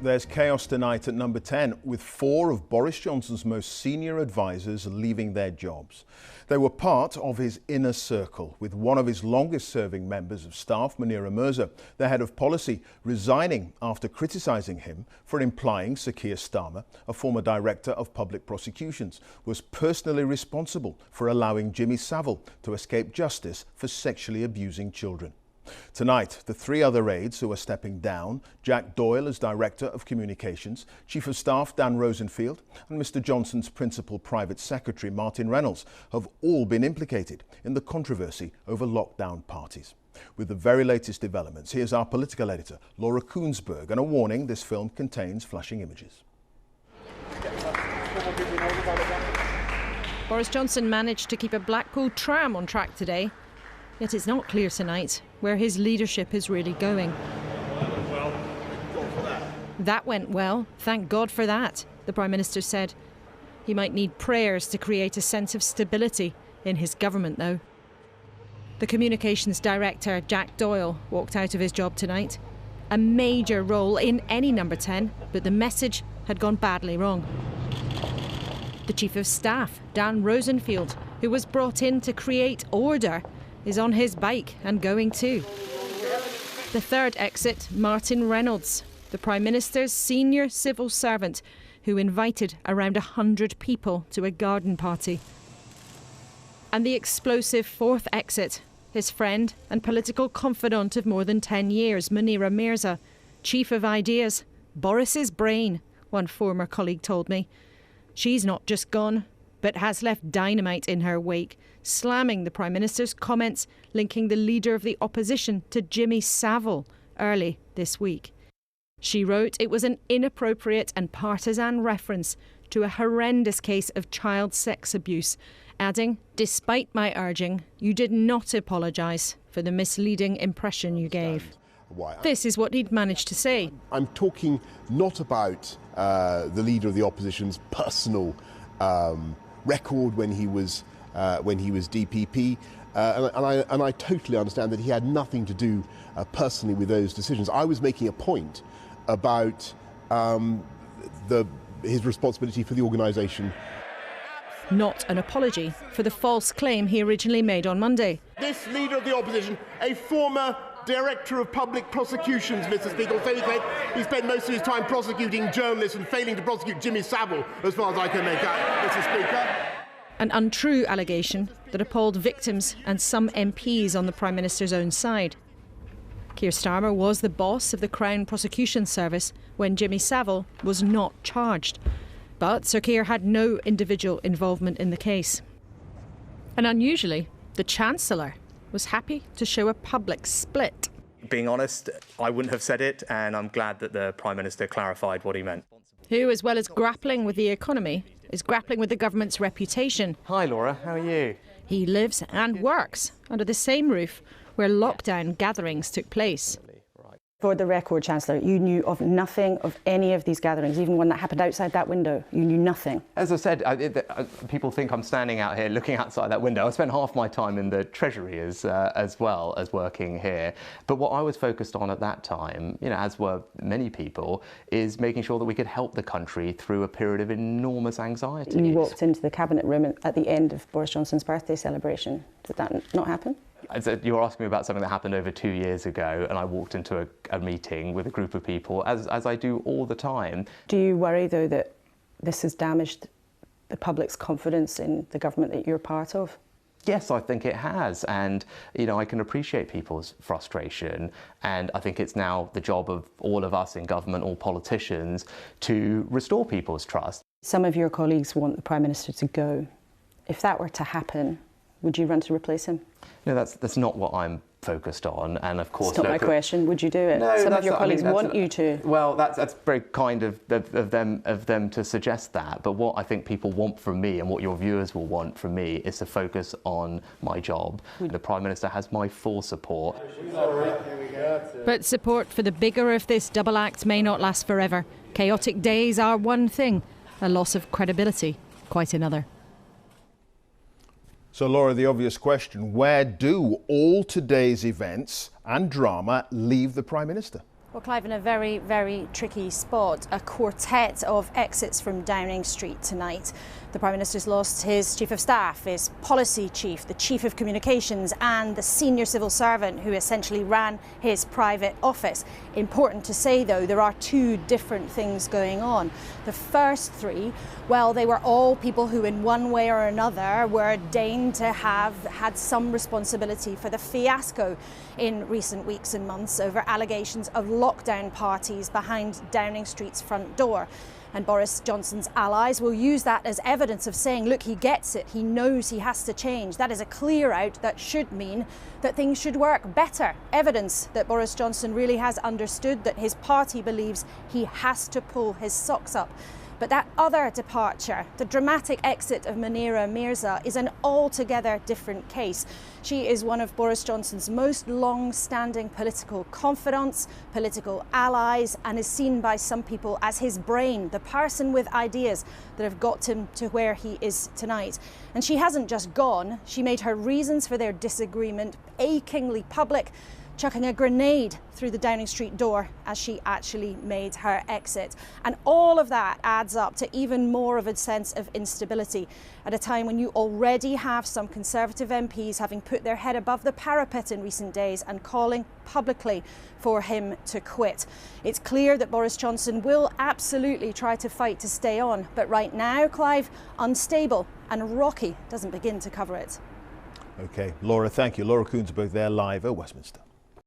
There's chaos tonight at number 10, with 4 of Boris Johnson's most senior advisers leaving their jobs. They were part of his inner circle, with one of his longest-serving members of staff, Munira Mirza, the head of policy, resigning after criticising him for implying Sir Keir Starmer, a former director of public prosecutions, was personally responsible for allowing Jimmy Savile to escape justice for sexually abusing children. Tonight, the 3 other aides who are stepping down, Jack Doyle as Director of Communications, Chief of Staff Dan Rosenfield and Mr Johnson's Principal Private Secretary Martin Reynolds, have all been implicated in the controversy over lockdown parties. With the very latest developments, here's our political editor, Laura Koonsberg, and a warning: this film contains flashing images. Boris Johnson managed to keep a Blackpool tram on track today. Yet it's not clear tonight where his leadership is really going. That went well, thank God for that, the Prime Minister said. He might need prayers to create a sense of stability in his government, though. The Communications Director, Jack Doyle, walked out of his job tonight. A major role in any number 10, but the message had gone badly wrong. The Chief of Staff, Dan Rosenfield, who was brought in to create order, is on his bike and going too. The third exit, Martin Reynolds, the Prime Minister's senior civil servant, who invited around 100 people to a garden party. And the explosive fourth exit, his friend and political confidant of more than 10 years, Munira Mirza, chief of ideas, Boris's brain, one former colleague told me. She's not just gone, but has left dynamite in her wake, slamming the Prime Minister's comments linking the leader of the opposition to Jimmy Savile early this week. She wrote it was an inappropriate and partisan reference to a horrendous case of child sex abuse, adding, "Despite my urging, you did not apologise for the misleading impression you gave." This is what he'd managed to say. I'm talking not about the leader of the opposition's personal record when he was DPP, and I totally understand that he had nothing to do personally with those decisions. I was making a point about his responsibility for the organisation. Not an apology for the false claim he originally made on Monday. This leader of the opposition, a former Director of Public Prosecutions, Mr Speaker, so he spent most of his time prosecuting journalists and failing to prosecute Jimmy Savile, as far as I can make out, Mr Speaker. An untrue allegation that appalled victims and some MPs on the Prime Minister's own side. Keir Starmer was the boss of the Crown Prosecution Service when Jimmy Savile was not charged. But Sir Keir had no individual involvement in the case. And unusually, the Chancellor was happy to show a public split. Being honest, I wouldn't have said it, and I'm glad that the Prime Minister clarified what he meant. Who, as well as grappling with the economy, is grappling with the government's reputation. Hi Laura, how are you? He lives and works under the same roof where lockdown gatherings took place. For the record, Chancellor, you knew of nothing of any of these gatherings, even one that happened outside that window. You knew nothing. As I said, people think I'm standing out here looking outside that window. I spent half my time in the Treasury as well as working here. But what I was focused on at that time, as were many people, is making sure that we could help the country through a period of enormous anxiety. You walked into the Cabinet room at the end of Boris Johnson's birthday celebration. Did that not happen? You were asking me about something that happened over 2 years ago, and I walked into a meeting with a group of people, as I do all the time. Do you worry, though, that this has damaged the public's confidence in the government that you're part of? Yes, I think it has, and I can appreciate people's frustration, and I think it's now the job of all of us in government, all politicians, to restore people's trust. Some of your colleagues want the Prime Minister to go. If that were to happen, would you run to replace him? No, that's not what I'm focused on, and of course... It's not my question. Would you do it? No, some of your colleagues want you to. Well, that's very kind of them to suggest that, but what I think people want from me and what your viewers will want from me is to focus on my job. The Prime Minister has my full support. But support for the bigger of this double act may not last forever. Chaotic days are one thing, a loss of credibility quite another. So, Laura, the obvious question, where do all today's events and drama leave the Prime Minister? Well, Clive, in a very, very tricky spot, a quartet of exits from Downing Street tonight. The Prime Minister's lost his Chief of Staff, his policy chief, the Chief of Communications and the senior civil servant who essentially ran his private office. Important to say, though, there are two different things going on. The first three, well, they were all people who in one way or another were deigned to have had some responsibility for the fiasco in recent weeks and months over allegations of lockdown parties behind Downing Street's front door. And Boris Johnson's allies will use that as evidence of saying, look, he gets it, he knows he has to change. That is a clear out that should mean that things should work better. Evidence that Boris Johnson really has understood that his party believes he has to pull his socks up. But that other departure, the dramatic exit of Munira Mirza, is an altogether different case. She is one of Boris Johnson's most long-standing political confidants, political allies, and is seen by some people as his brain, the person with ideas that have got him to where he is tonight. And she hasn't just gone, she made her reasons for their disagreement achingly public, chucking a grenade through the Downing Street door as she actually made her exit. And all of that adds up to even more of a sense of instability at a time when you already have some Conservative MPs having put their head above the parapet in recent days and calling publicly for him to quit. It's clear that Boris Johnson will absolutely try to fight to stay on, but right now, Clive, unstable and rocky doesn't begin to cover it. OK, Laura, thank you. Laura Coonsberg there live at Westminster.